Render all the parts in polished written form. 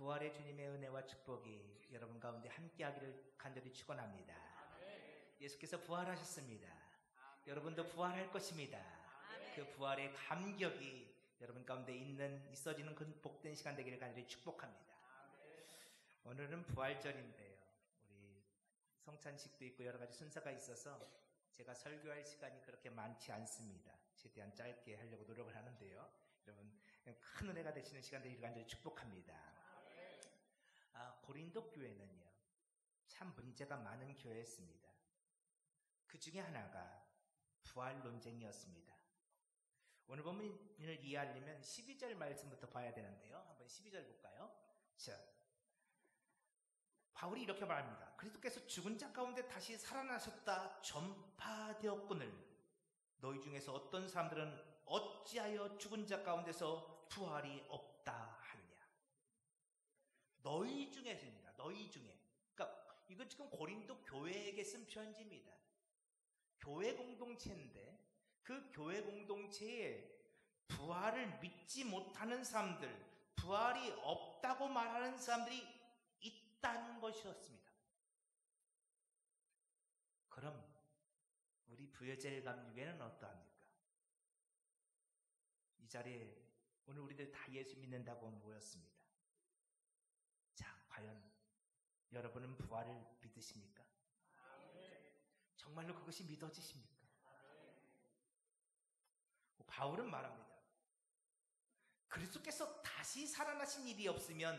부활의 주님의 은혜와 축복이 여러분 가운데 함께하기를 간절히 축원합니다. 예수께서 부활하셨습니다. 여러분도 부활할 것입니다. 그 부활의 감격이 여러분 가운데 있어지는 그 복된 시간 되기를 간절히 축복합니다. 오늘은 부활절인데요. 우리 성찬식도 있고 여러 가지 순서가 있어서 제가 설교할 시간이 그렇게 많지 않습니다. 최대한 짧게 하려고 노력을 하는데요. 여러분 큰 은혜가 되시는 시간 되기를 간절히 축복합니다. 고린도 교회는요, 참 문제가 많은 교회였습니다. 그 중에 하나가 부활 논쟁이었습니다. 오늘 본문을 이해하려면 12절 말씀부터 봐야 되는데요. 한번 12절 볼까요? 자, 바울이 이렇게 말합니다. 그리스도께서 죽은 자 가운데 다시 살아나셨다 전파되었거늘 너희 중에서 어떤 사람들은 어찌하여 죽은 자 가운데서 부활이 없다 하느냐. 너희 중에서입니다. 너희 중에. 그러니까 이건 지금 고린도 교회에게 쓴 편지입니다. 교회 공동체인데 그 교회 공동체에 부활을 믿지 못하는 사람들, 부활이 없다고 말하는 사람들이 있다는 것이었습니다. 그럼 우리 부여제일감리교회는 어떠합니까? 이 자리에 오늘 우리들 다 예수 믿는다고 모였습니다. 자, 과연 여러분은 부활을 믿으십니까? 정말로 그것이 믿어지십니까? 바울은 말합니다. 그리스도께서 다시 살아나신 일이 없으면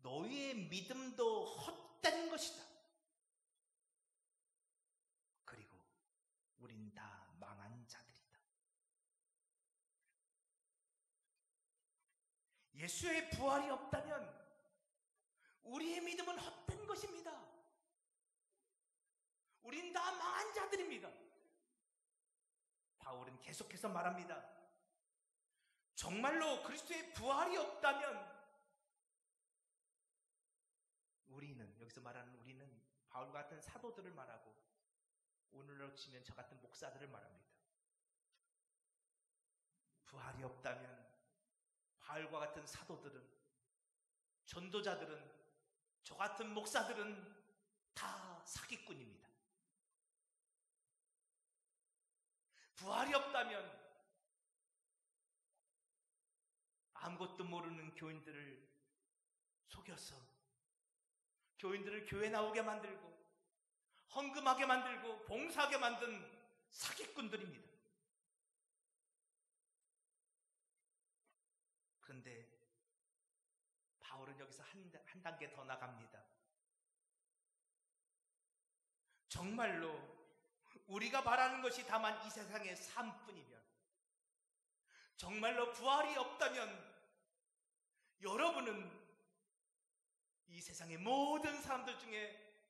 너희의 믿음도 헛된 것이다. 그리고 우린 다 망한 자들이다. 예수의 부활이 없다면 우리의 믿음은 헛된 것입니다. 우린 다 망한 자들입니다. 바울은 계속해서 말합니다. 정말로 그리스도의 부활이 없다면 우리는, 여기서 말하는 우리는 바울 같은 사도들을 말하고 오늘로 치면 저 같은 목사들을 말합니다. 부활이 없다면 바울과 같은 사도들은, 전도자들은, 저 같은 목사들은 다 사기꾼입니다. 부활이 없다면 아무것도 모르는 교인들을 속여서 교인들을 교회 나오게 만들고 헌금하게 만들고 봉사하게 만든 사기꾼들입니다. 그런데 바울은 여기서 한 단계 더 나갑니다. 정말로 우리가 바라는 것이 다만 이 세상의 삶뿐이면, 정말로 부활이 없다면 여러분은 이 세상의 모든 사람들 중에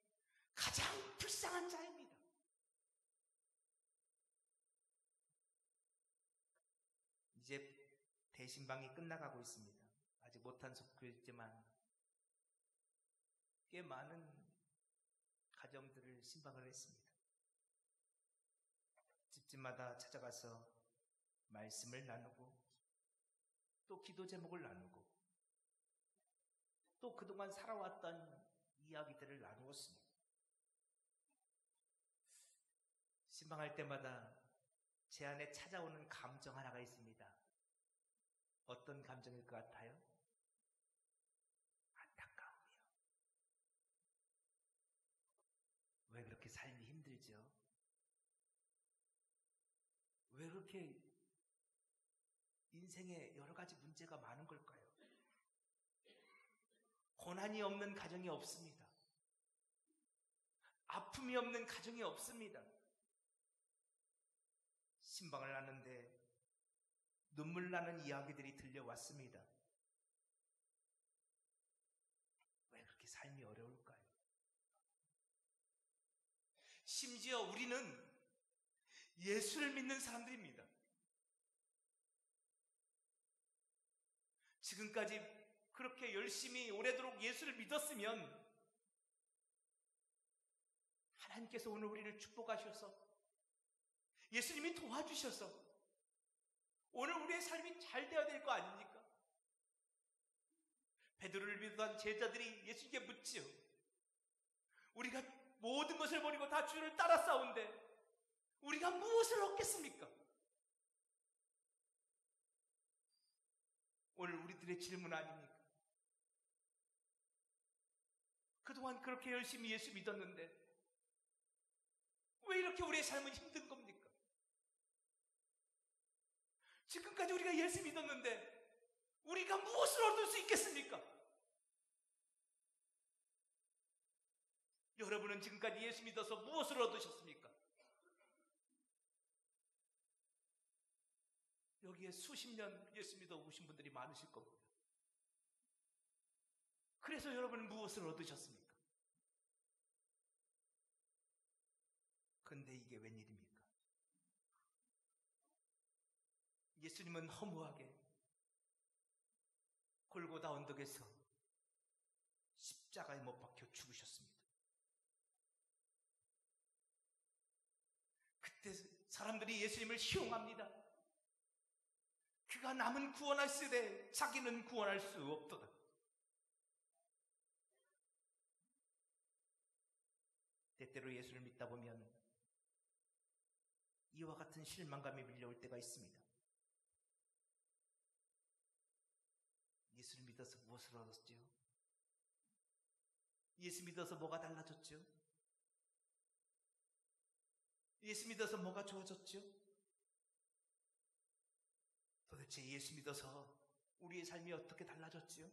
가장 불쌍한 자입니다. 이제 대신방이 끝나가고 있습니다. 아직 못한 속도였지만 꽤 많은 가정들을 신방을 했습니다. 집집마다 찾아가서 말씀을 나누고 또 기도 제목을 나누고 또 그동안 살아왔던 이야기들을 나누었습니다. 신방할 때마다 제 안에 찾아오는 감정 하나가 있습니다. 어떤 감정일 것 같아요? 안타까움이요. 왜 그렇게 삶이 힘들죠? 왜 그렇게 인생에 여러 가지 문제가 많은 걸까요? 고난이 없는 가정이 없습니다. 아픔이 없는 가정이 없습니다. 신방을 하는데 눈물 나는 이야기들이 들려왔습니다. 왜 그렇게 삶이 어려울까요? 심지어 우리는 예수를 믿는 사람들입니다. 지금까지 그렇게 열심히 오래도록 예수를 믿었으면 하나님께서 오늘 우리를 축복하셔서 예수님이 도와주셔서 오늘 우리의 삶이 잘 되어야 될 거 아닙니까? 베드로를 비롯한 제자들이 예수님께 묻지요. 우리가 모든 것을 버리고 다 주를 따라 싸운데 우리가 무엇을 얻겠습니까? 오늘 우리들의 질문 아닙니까? 그동안 그렇게 열심히 예수 믿었는데 왜 이렇게 우리의 삶은 힘든 겁니까? 지금까지 우리가 예수 믿었는데 우리가 무엇을 얻을 수 있겠습니까? 여러분은 지금까지 예수 믿어서 무엇을 얻으셨습니까? 여기에 수십 년 예수 믿어 오신 분들이 많으실 겁니다. 그래서 여러분은 무엇을 얻으셨습니까? 그런데 이게 웬일입니까? 예수님은 허무하게 골고다 언덕에서 십자가에 못 박혀 죽으셨습니다. 그때 사람들이 예수님을 희롱합니다. 그가 남은 구원하시되 자기는 구원할 수 없도다. 때때로 예수를 믿다 보면 이와 같은 실망감이 밀려올 때가 있습니다. 예수를 믿어서 무엇을 얻었죠? 예수 믿어서 뭐가 달라졌죠? 예수 믿어서 뭐가 좋아졌죠? 도대체 예수 믿어서 우리의 삶이 어떻게 달라졌지요?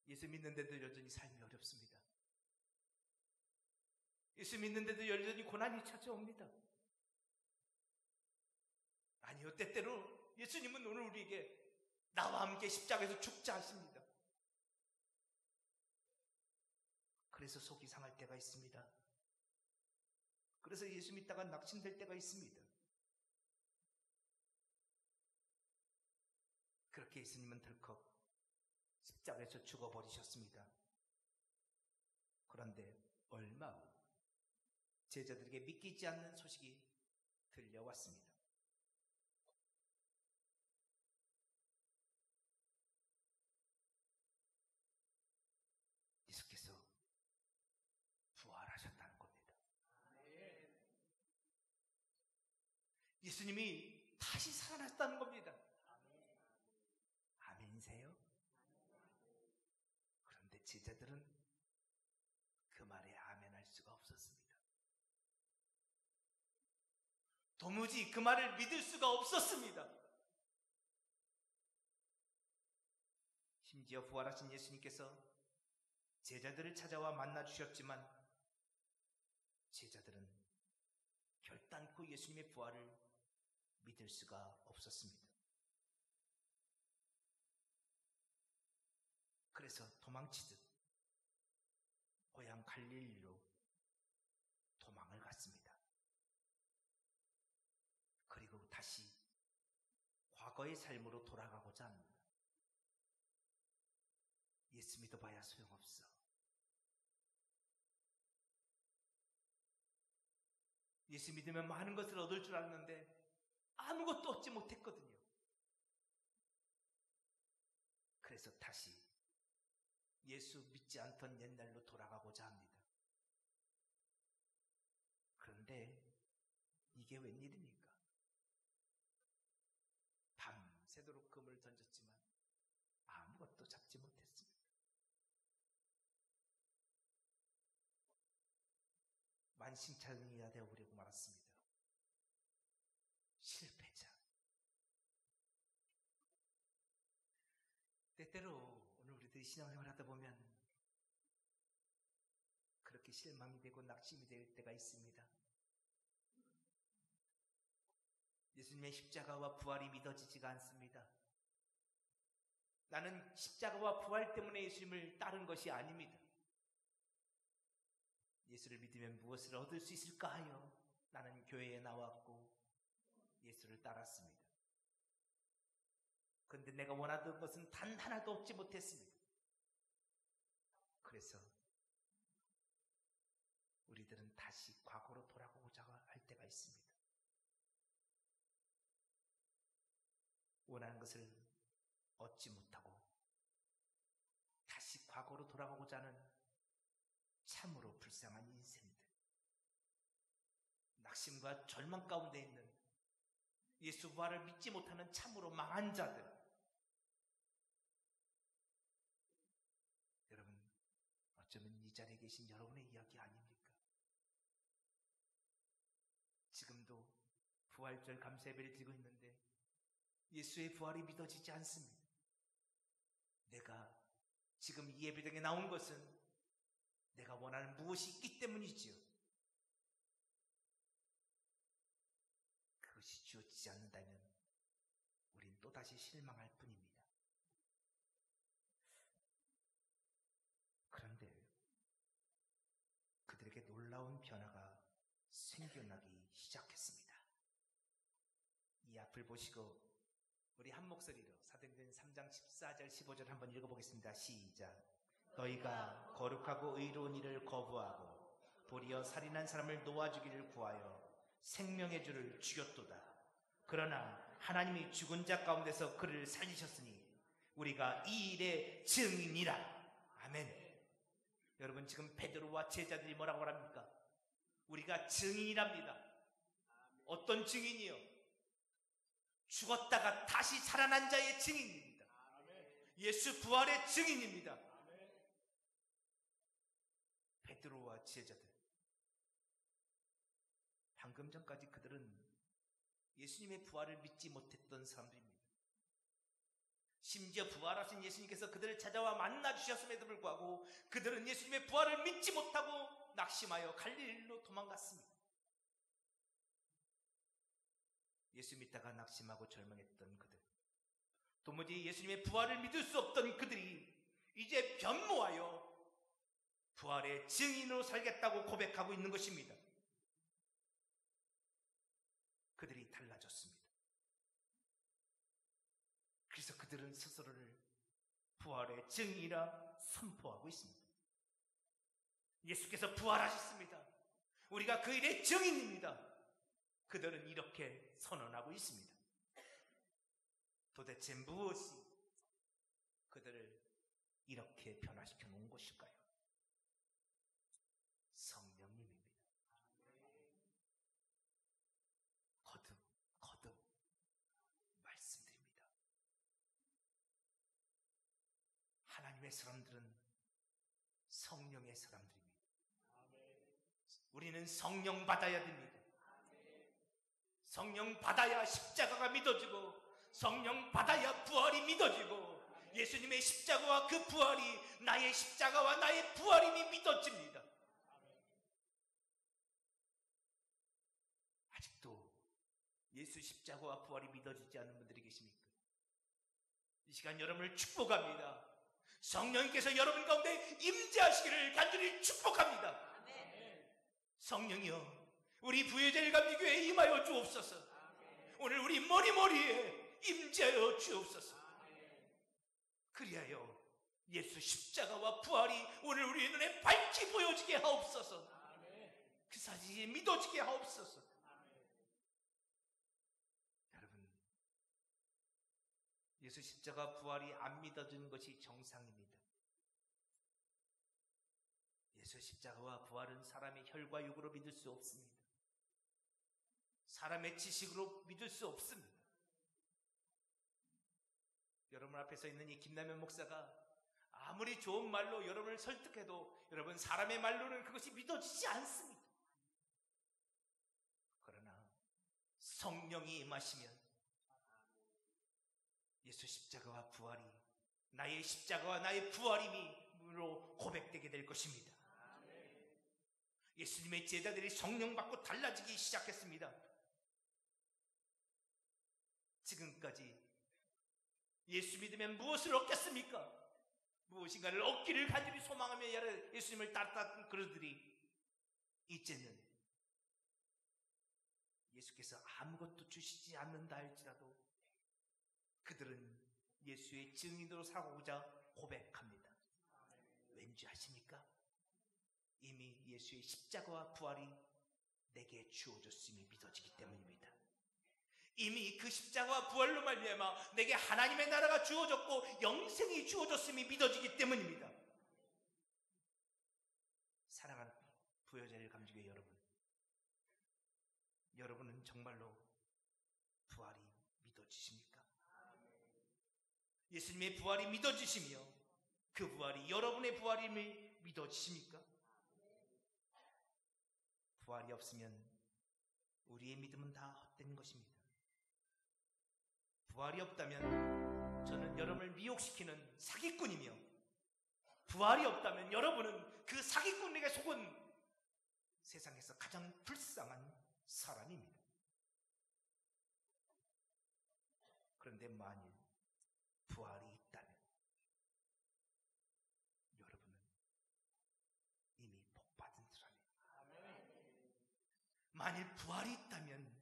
예수 믿는데도 여전히 삶이 어렵습니다. 예수 믿는데도 여전히 고난이 찾아옵니다. 아니요, 때때로 예수님은 오늘 우리에게 나와 함께 십자가에서 죽자 하십니다. 그래서 속이 상할 때가 있습니다. 그래서 예수 믿다가 낙심될 때가 있습니다. 그렇게 예수님은 덜컥 십자가에서 죽어버리셨습니다. 그런데 얼마 후 제자들에게 믿기지 않는 소식이 들려왔습니다. 예수께서 부활하셨다는 겁니다. 예수님이 다시 살아났다는 겁니다. 아멘이세요? 그런데 제자들은 그 말에 아멘할 수가 없었습니다. 도무지 그 말을 믿을 수가 없었습니다. 심지어 부활하신 예수님께서 제자들을 찾아와 만나주셨지만 제자들은 결단코 예수님의 부활을 믿을 수가 없었습니다. 그래서 도망치듯 고향 갈릴리로 도망을 갔습니다. 그리고 다시 과거의 삶으로 돌아가고자 합니다. 예수 믿어봐야 소용없어. 예수 믿으면 많은 것을 얻을 줄 알았는데 아무것도 얻지 못했거든요. 그래서 다시 예수 믿지 않던 옛날로 돌아가고자 합니다. 그런데 이게 웬일입니까? 밤새도록 금을 던졌지만 아무것도 잡지 못했습니다. 만신창이가 되어버리고 말았습니다. 실패자. 때때로 오늘 우리들이 신앙생활 하다 보면 그렇게 실망이 되고 낙심이 될 때가 있습니다. 예수님의 십자가와 부활이 믿어지지가 않습니다. 나는 십자가와 부활 때문에 예수님을 따른 것이 아닙니다. 예수를 믿으면 무엇을 얻을 수 있을까 하여 나는 교회에 나왔고 예수를 따랐습니다. 그런데 내가 원하던 것은 단 하나도 얻지 못했습니다. 그래서 우리들은 다시 과거로 돌아가고자 할 때가 있습니다. 원하는 것을 얻지 못하고 다시 과거로 돌아가고자 하는 참으로 불쌍한 인생들, 낙심과 절망 가운데 있는 예수 부활을 믿지 못하는 참으로 망한 자들, 여러분, 어쩌면 이 자리에 계신 여러분의 이야기 아닙니까? 지금도 부활절 감사 예배를 드리고 있는데 예수의 부활이 믿어지지 않습니다. 내가 지금 이 예배당에 나온 것은 내가 원하는 무엇이 있기 때문이지요. 그것이 주어지지 않는다면 우린 또다시 실망할 뿐입니다. 그런데 그들에게 놀라운 변화가 생겨나기 시작했습니다. 이 앞을 보시고 우리 한 목소리로 사도행전 3장 14절 15절 한번 읽어보겠습니다. 시작. 너희가 거룩하고 의로운 일을 거부하고 도리어 살인한 사람을 놓아주기를 구하여 생명의 주를 죽였도다. 그러나 하나님이 죽은 자 가운데서 그를 살리셨으니 우리가 이 일의 증인이라. 아멘. 여러분, 지금 베드로와 제자들이 뭐라고 합니까? 우리가 증인이랍니다. 어떤 증인이요? 죽었다가 다시 살아난 자의 증인입니다. 예수 부활의 증인입니다. 베드로와 제자들, 방금 전까지 그들은 예수님의 부활을 믿지 못했던 사람들입니다. 심지어 부활하신 예수님께서 그들을 찾아와 만나주셨음에도 불구하고 그들은 예수님의 부활을 믿지 못하고 낙심하여 갈릴리로 도망갔습니다. 예수 믿다가 낙심하고 절망했던 그들, 도무지 예수님의 부활을 믿을 수 없던 그들이 이제 변모하여 부활의 증인으로 살겠다고 고백하고 있는 것입니다. 그들이 달라졌습니다. 그래서 그들은 스스로를 부활의 증인이라 선포하고 있습니다. 예수께서 부활하셨습니다. 우리가 그 일의 증인입니다. 그들은 이렇게 선언하고 있습니다. 도대체 무엇이 그들을 이렇게 변화시켜 놓은 것일까요? 성령님입니다. 거듭 말씀드립니다. 하나님의 사람들은 성령의 사람들입니다. 우리는 성령 받아야 됩니다. 성령 받아야 십자가가 믿어지고, 성령 받아야 부활이 믿어지고, 예수님의 십자가와 그 부활이 나의 십자가와 나의 부활임이 믿어집니다. 아직도 예수 십자가와 부활이 믿어지지 않는 분들이 계십니까? 이 시간 여러분을 축복합니다. 성령님께서 여러분 가운데 임재하시기를 간절히 축복합니다. 성령이여, 우리 부여제일감리교회에 임하여 주옵소서. 오늘 우리 머리머리에 임재하여 주옵소서. 그리하여 예수 십자가와 부활이 오늘 우리의 눈에 밝히 보여지게 하옵소서. 그 사실이 믿어지게 하옵소서. 여러분, 예수 십자가 부활이 안 믿어지는 것이 정상입니다. 예수 십자가와 부활은 사람의 혈과 육으로 믿을 수 없습니다. 사람의 지식으로 믿을 수 없습니다. 여러분 앞에 서 있는 이 김남현 목사가 아무리 좋은 말로 여러분을 설득해도 여러분, 사람의 말로는 그것이 믿어지지 않습니다. 그러나 성령이 임하시면 예수 십자가와 부활이 나의 십자가와 나의 부활임으로 고백되게 될 것입니다. 예수님의 제자들이 성령 받고 달라지기 시작했습니다. 지금까지 예수 믿으면 무엇을 얻겠습니까? 무엇인가를 얻기를 간절히 소망하며 예수님을 따랐던 그들이 이제는 예수께서 아무것도 주시지 않는다 할지라도 그들은 예수의 증인으로 살아가고자 고백합니다. 왠지 아십니까? 이미 예수의 십자가와 부활이 내게 주어졌음이 믿어지기 때문입니다. 이미 그 십자가와 부활로 말미암아 내게 하나님의 나라가 주어졌고 영생이 주어졌음이 믿어지기 때문입니다. 사랑하는 부여자를 감주교회 여러분, 여러분은 정말로 부활이 믿어지십니까? 예수님의 부활이 믿어지시며 그 부활이 여러분의 부활임을 믿어지십니까? 부활이 없으면 우리의 믿음은 다 헛된 것입니다. 부활이 없다면 저는 여러분을 미혹시키는 사기꾼이며, 부활이 없다면 여러분은 그 사기꾼에게 속은 세상에서 가장 불쌍한 사람입니다. 그런데 만일 부활이 있다면 여러분은 이미 복받은 사람입니다. 만일 부활이 있다면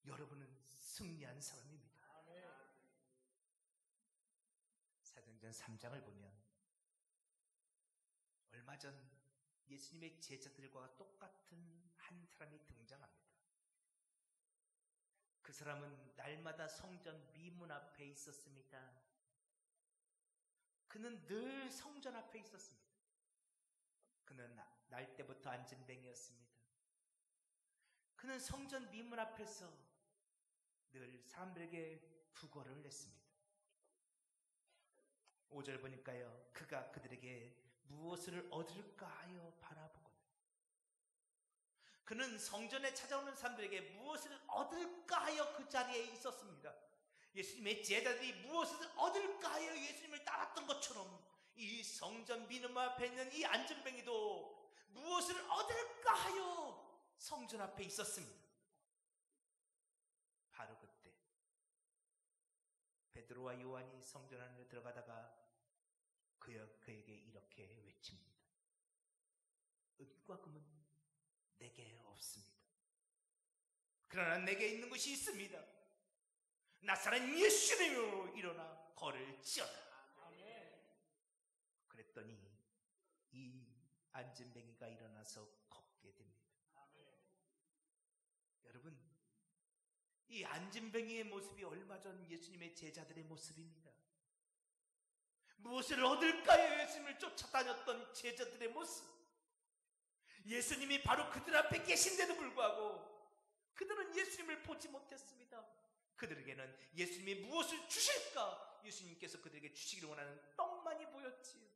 여러분은 승리한 사람입니다. 사도행전 3장을 보면 얼마 전 예수님의 제자들과 똑같은 한 사람이 등장합니다. 그 사람은 날마다 성전 미문 앞에 있었습니다. 그는 늘 성전 앞에 있었습니다. 그는 날 때부터 안진뱅이였습니다. 그는 성전 미문 앞에서 늘 사람들에게 구걸을 했습니다. 5절 보니까요, 그가 그들에게 무엇을 얻을까 하여 바라보거든. 그는 성전에 찾아오는 사람들에게 무엇을 얻을까 하여 그 자리에 있었습니다. 예수님의 제자들이 무엇을 얻을까 하여 예수님을 따랐던 것처럼 이 성전 미문 앞에 있는 이 안진뱅이도 무엇을 얻을까 하여 성전 앞에 있었습니다. 바로 그때 베드로와 요한이 성전 안에 들어가다가 그에게 이렇게 외칩니다. 은과 금은 내게 없습니다. 그러나 내게 있는 것이 있습니다. 나사렛 예수님으로 일어나 걸을지어다. 그랬더니 이 안진뱅이가 일어나서 걷게 됩니다. 여러분, 이 안진뱅이의 모습이 얼마 전 예수님의 제자들의 모습입니다. 무엇을 얻을까요? 예수님을 쫓아다녔던 제자들의 모습. 예수님이 바로 그들 앞에 계신데도 불구하고 그들은 예수님을 보지 못했습니다. 그들에게는 예수님이 무엇을 주실까? 예수님께서 그들에게 주시기를 원하는 떡만이 보였지요.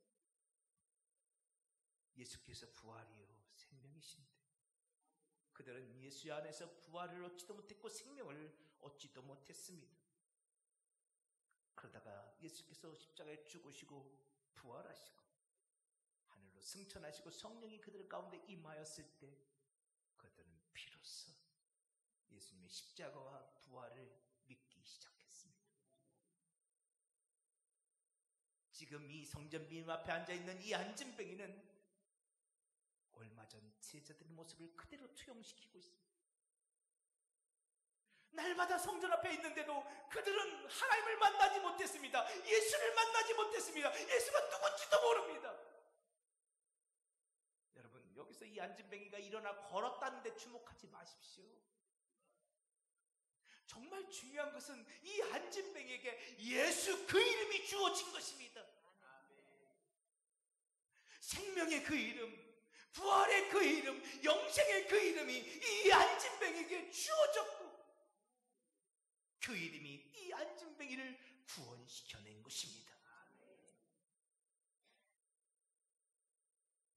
예수께서 부활이요 생명이신데 그들은 예수 안에서 부활을 얻지도 못했고 생명을 얻지도 못했습니다. 그러다가 예수께서 십자가에 죽으시고 부활하시고 하늘로 승천하시고 성령이 그들 가운데 임하였을 때 그들은 비로소 예수님의 십자가와 부활을 믿기 시작했습니다. 지금 이 성전 미문 앞에 앉아있는 이 안진뱅이는 얼마 전 제자들의 모습을 그대로 투영시키고 있습니다. 날마다 성전 앞에 있는데도 그들은 하나님을 만나지 못했습니다. 예수를 만나지 못했습니다. 예수가 누군지도 모릅니다. 여러분, 여기서 이 안진뱅이가 일어나 걸었다는 데 주목하지 마십시오. 정말 중요한 것은 이 안진뱅이에게 예수 그 이름이 주어진 것입니다. 생명의 그 이름, 부활의 그 이름, 영생의 그 이름이 이 안진뱅이에게 주어졌고 그 이름이 이 안진뱅이를 구원시켜낸 것입니다.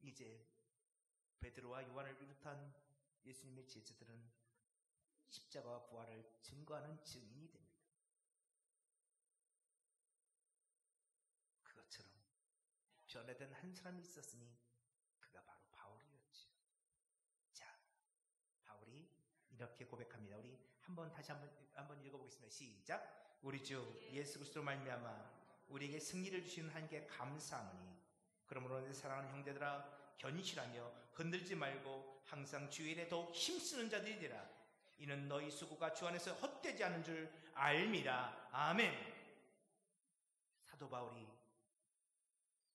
이제 베드로와 요한을 비롯한 예수님의 제자들은 십자가와 부활을 증거하는 증인이 됩니다. 그것처럼 변화된 한 사람이 있었으니 그가 바로 바울이었죠. 자, 바울이 이렇게 고백합니다. 우리 다시 한번 읽어보겠습니다. 시작. 우리 주 예수 그리스도로 말미암아 우리에게 승리를 주시는 하나님께 감사하노니 그러므로 내 사랑하는 형제들아 견실하며 흔들지 말고 항상 주의 일에 더욱 힘쓰는 자들이 되라. 이는 너희 수고가 주 안에서 헛되지 않은 줄 알미라. 아멘. 사도 바울이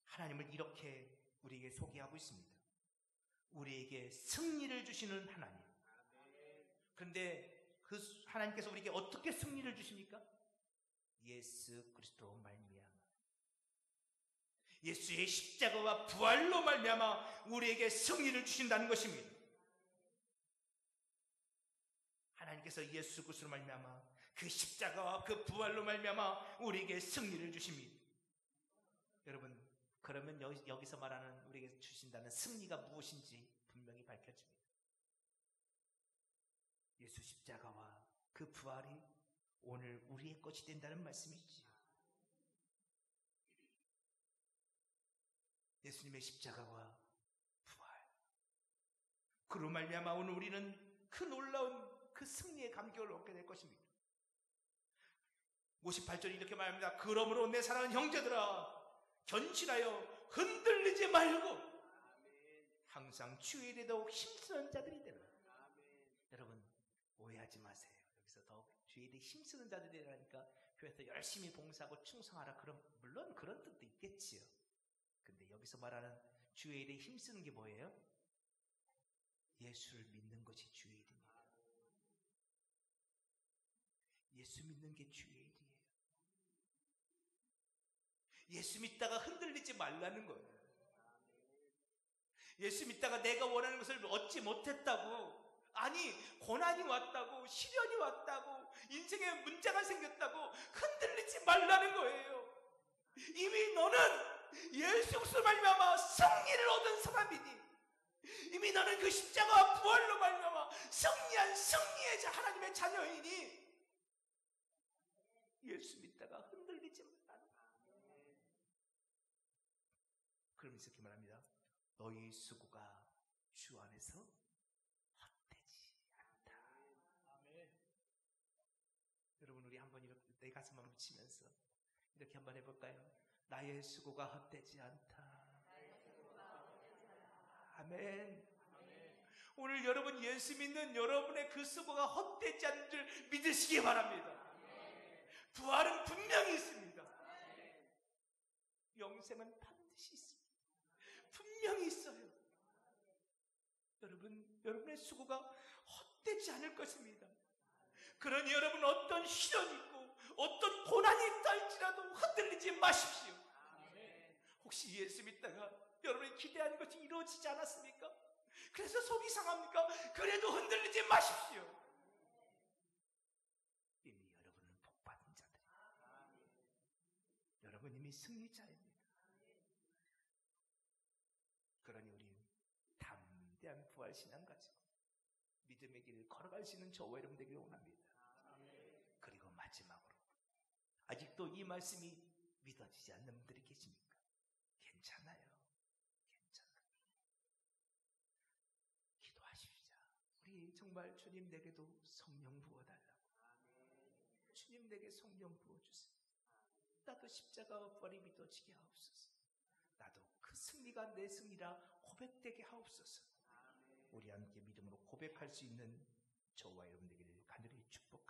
하나님을 이렇게 우리에게 소개하고 있습니다. 우리에게 승리를 주시는 하나님. 그런데 하나님께서 우리에게 어떻게 승리를 주십니까? 예수 그리스도 말미암아, 예수의 십자가와 부활로 말미암아 우리에게 승리를 주신다는 것입니다. 하나님께서 예수 그리스도로 말미암아 그 십자가와 그 부활로 말미암아 우리에게 승리를 주십니다. 여러분, 그러면 여기서 말하는 우리에게 주신다는 승리가 무엇인지 분명히 밝혀집니다. 예수 십자가와 그 부활이 오늘 우리의 것이 된다는 말씀이지요. 예수님의 십자가와 부활, 그로 말미암아 오늘 우리는 그 놀라운 그 승리의 감격을 얻게 될 것입니다. 58절이 이렇게 말합니다. 그러므로 내 사랑하는 형제들아, 견실하여 흔들리지 말고 항상 주의 일에 더욱 힘쓰는 자들이 되라. 여러분, 오해하지 마세요. 여기서 더욱 주의 일에 힘쓰는 자들이라니까 교회에서 열심히 봉사하고 충성하라, 그럼 물론 그런 뜻도 있겠지요. 근데 여기서 말하는 주의 일에 힘쓰는 게 뭐예요? 예수를 믿는 것이 주의 일입니다. 예수 믿는 게 주의 일이에요. 예수 믿다가 흔들리지 말라는 거예요. 예수 믿다가 내가 원하는 것을 얻지 못했다고, 아니 고난이 왔다고, 시련이 왔다고, 인생에 문제가 생겼다고 흔들리지 말라는 거예요. 이미 너는 예수 그리스도로 말미암아 승리를 얻은 사람이니, 이미 너는 그 십자가와 부활로 말미암아 승리한 승리의 하나님의 자녀이니 예수 믿다가 흔들리지 말라는 거예요. 그러면서 이렇게 말합니다. 너희 수고가 주 안에서 헛되지 않다. 아멘. 여러분, 우리 한번 이렇게 내 가슴 한번 붙이면서 이렇게 한번 해볼까요? 나의 수고가 헛되지 않다. 아멘. 아멘. 오늘 여러분 예수 믿는 여러분의 그 수고가 헛되지 않는 줄 믿으시기 바랍니다. 아멘. 부활은 분명히 있습니다. 아멘. 영생은 반드시 있습니다. 분명히 있어요. 여러분의 수고가 헛되지 않을 것입니다. 그러니 여러분, 어떤 시련이 있고 어떤 고난이 있다 할지라도 흔들리지 마십시오. 혹시 예수 믿다가 여러분이 기대하는 것이 이루어지지 않았습니까? 그래서 속이 상합니까? 그래도 흔들리지 마십시오. 이미 여러분은 복받은 자들입니다. 여러분 이미 승리자입니다. 그러니 우리 담대한 부활신앙 가지고 믿음의 길을 걸어갈 수 있는 저와 여러분 되기를 원합니다. 그리고 마지막으로, 아직도 이 말씀이 믿어지지 않는 분들이 계십니까? 괜찮아요. 기도하십시오. 우리 정말 주님 내게도 성령 부어달라고. 주님 내게 성령 부어주세요. 나도 십자가와 부활이 믿어지게 하옵소서. 나도 그 승리가 내 승리라 고백되게 하옵소서. 우리 함께 믿음으로 고백할 수 있는 저와 여러분 되기를 간절히 축복합니다.